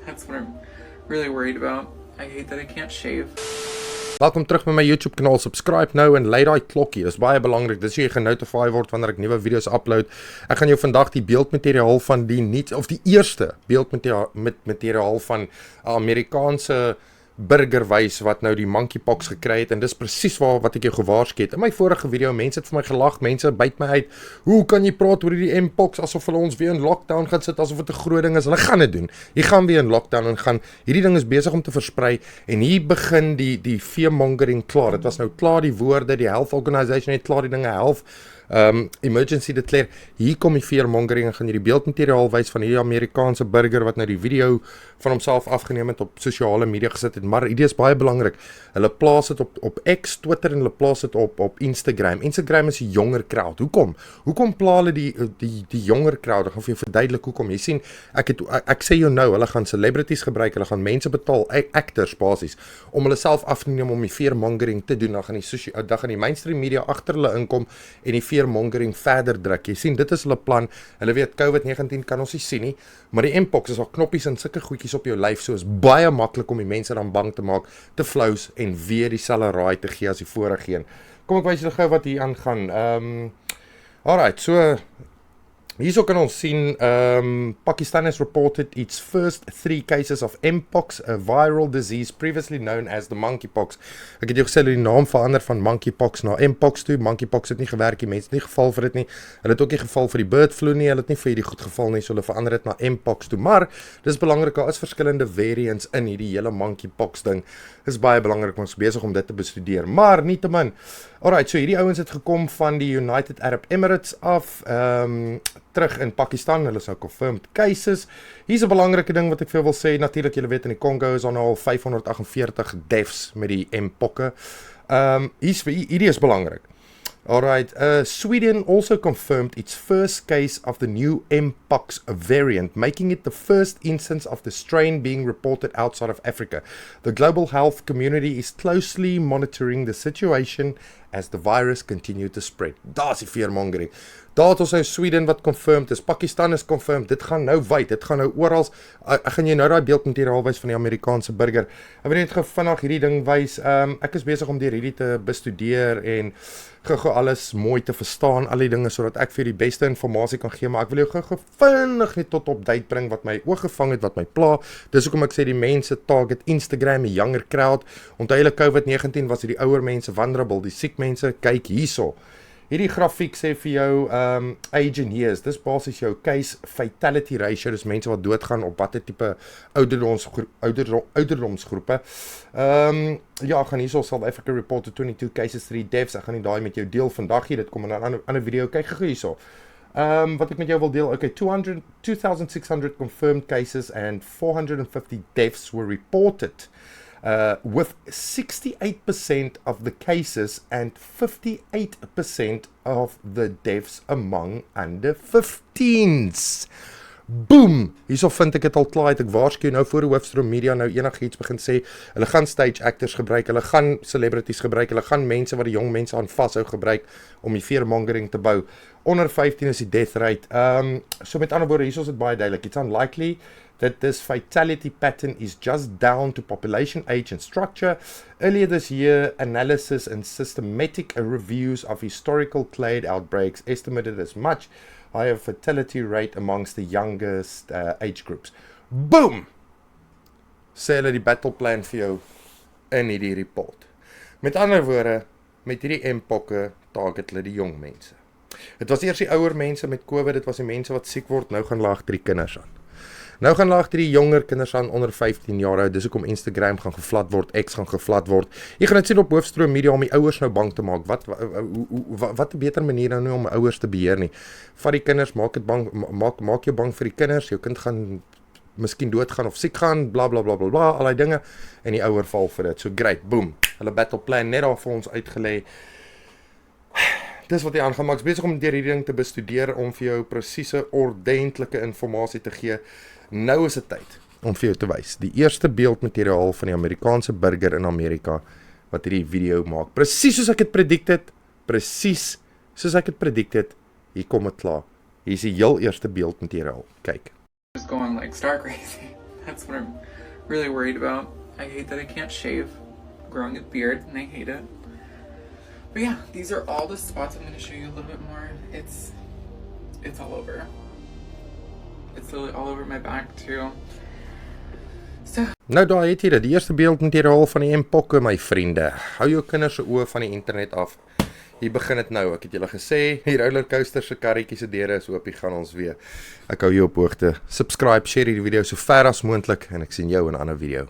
That's what I'm really worried about. I hate that I can't shave. Welkom terug by my YouTube kanaal. Subscribe nou en lei daai klokkie. Dis baie belangrik. Dis jy genotify word wanneer ek nuwe video's upload. Ek gaan jou vandag die beeldmateriaal van die eerste beeldmateriaal van 'n Amerikaanse burger wys wat nou die monkeypox gekry het, en dis presies wat ek jou gewaarsku het. In my vorige video, mense het vir my gelag, mense byt my uit. Hoe kan jy praat oor die mpox asof hulle ons weer in lockdown gaan sit, asof dit 'n groot ding is? Hulle gaan dit doen. Jy gaan weer in lockdown en hierdie ding is besig om te versprei, en hier begin die fearmongering klaar. Dit was nou klaar die woorde, die health organization het klaar die dinge health emergency declare. Hier kom die fearmongering, en gaan jy die beeldmateriaal wys van hierdie Amerikaanse burger wat nou die video van homself afgeneem het, op sosiale media gesit het. Maar dit is baie belangrik. Hulle plaas dit op X, Twitter, en hulle plaas dit op Instagram. Instagram is 'n jonger crowd. Hoekom pla hulle die jonger crowd? Ek gaan vir jou verduidelik hoekom. Jy sien, ek sê jou nou, hulle gaan celebrities gebruik, hulle gaan mense betaal, actors basies, om hulle self af te neem om die fearmongering te doen. Dan gaan die mainstream media agter hulle inkom en die fearmongering verder druk. Jy sien, dit is hulle plan. Hulle weet COVID-19 kan ons nie sien nie, maar die mpox is al knoppies en sulke goedjies op jou lyf, so is baie maklik om die mense dan bang te maak, te flous en weer dieselfde raai te gee as die vorige een. Kom ek wys julle gou wat hier aangaan. Alright, so hierso kan ons sien, Pakistan has reported its first 3 cases of mpox, a viral disease previously known as the monkeypox. Ek het jou gesê die naam verander van monkeypox na mpox toe. Monkeypox het nie gewerk, die mense het nie geval vir dit nie. Hulle het ook nie geval vir die bird flu nie, hulle het nie vir die goed geval nie, so hulle verander dit na mpox toe. Maar dis belangrik, daar is verskillende variants in hierdie hele monkeypox ding. Dis baie belangrik, ons is besig om dit te bestudeer. Maar nietemin, alright, so hierdie ouens het gekom van die United Arab Emirates af, terug in Pakistan. Hulle is nou confirmed cases. Hier's 'n belangrike ding wat ek vir wil sê. Natuurlik, julle weet in die Congo is al 548 deaths met die mpokke. Hierdie is belangrik. Alright, Sweden also confirmed its first case of the new mpox variant, making it the first instance of the strain being reported outside of Africa. The global health community is closely monitoring the situation as the virus continues to spread. Daar's die fearmongering. Daar het ons nou Sweden wat confirmed is, Pakistan is confirmed, dit gaan nou wyd, dit gaan nou oral. Ek gaan jy nou daai beeldmateriaal wys van die Amerikaanse burger. Ek wil net gou vinnig hierdie ding wys. Ek is besig om deur hierdie te bestudeer en gou alles mooi te verstaan, al die dinge, sodat ek vir die beste inligting kan gee, maar ek wil jou gou vinnig net tot op date bring wat my oog gevang het, wat my pla. Dis hoekom ek sê die mense target Instagram, die younger crowd. Onthou hulle COVID-19 was die ouer mense vulnerable, die siek mense. Kyk hierso. Hierdie grafiek sê vir jou age and years. Dis basies jou case fatality ratio. Dis mense wat doodgaan op watter tipe ouderdomsgroepe. Ja, gaan hierso South Africa reported 22 cases, 3 deaths. Ek gaan nie daai met jou deel vandag hier. Dit kom in 'n ander video. Kyk gou hierso. Wat ek met jou wil deel. Okay, 2,600 confirmed cases and 450 deaths were reported. With 68% of the cases and 58% of the deaths among under 15s. Boom! Hierso vind ek dit al klaar. Ek waarsku nou voor die hoofstroom media nou enigiets begin sê. Hulle gaan stage actors gebruik, hulle gaan celebrities gebruik, hulle gaan mense wat die jong mense aan vashou gebruik om die fearmongering te bou. Onder 15 is die death rate. So met ander woorde, hierso is dit baie duidelik. It's unlikely that this fatality pattern is just down to population age and structure. Earlier this year, analysis and systematic reviews of historical clade outbreaks estimated as much higher fatality rate amongst the youngest age groups. Boom! Sê hulle die battle plan vir jou in hierdie report. Met ander woorde, met hierdie mpokke target hulle die jong mense. Dit was eers die ouer mense met COVID, dit was die mense wat siek word, nou gaan hulle agter die kinders aan. Nou gaan hulle agter die jonger kinders aan onder 15 jaar oud. Dis hoekom Instagram gaan gevlat word, X gaan gevlat word. Jy gaan dit sien op hoofstroom media om die ouers nou bang te maak. Wat 'n beter manier nou nie om ouers te beheer nie. Vat die kinders, maak dit bang, maak jou bang vir die kinders. Jou kind gaan miskien doodgaan of siek gaan, bla bla bla bla bla, al die dinge, en die ouer val vir dit. So great, boom. Hulle battle plan net daar vir ons uitgelê. Dis wat jy aangaan, maar ek is besig om deur hierdie ding te bestudeer om vir jou presiese, ordentlike inligting te gee. Nou is dit tyd om vir jou te wys. Die eerste beeldmateriaal van die Amerikaanse burger in Amerika wat hierdie video maak. Presies soos ek het predict het, hier kom dit klaar. Hier is die heel eerste beeldmateriaal. Kyk. Just going like star crazy. That's what I'm really worried about. I hate that I can't shave. Growing a beard, and I hate it. But yeah, these are all the spots. I'm going to show you a little bit more. It's all over. It's literally all over my back too. So Nou daar het jy dit, die eerste beeldmateriaal van die M-pokke, my vriende. Hou jou kinders se oë van die internet af. Hier begin dit nou, ek het julle gesê, die rollercoaster se karretjie se deure is oop, hier gaan ons weer. Ek hou jou op hoogte. Subscribe, share hierdie video so ver as moontlik en ek sien jou in 'n ander video.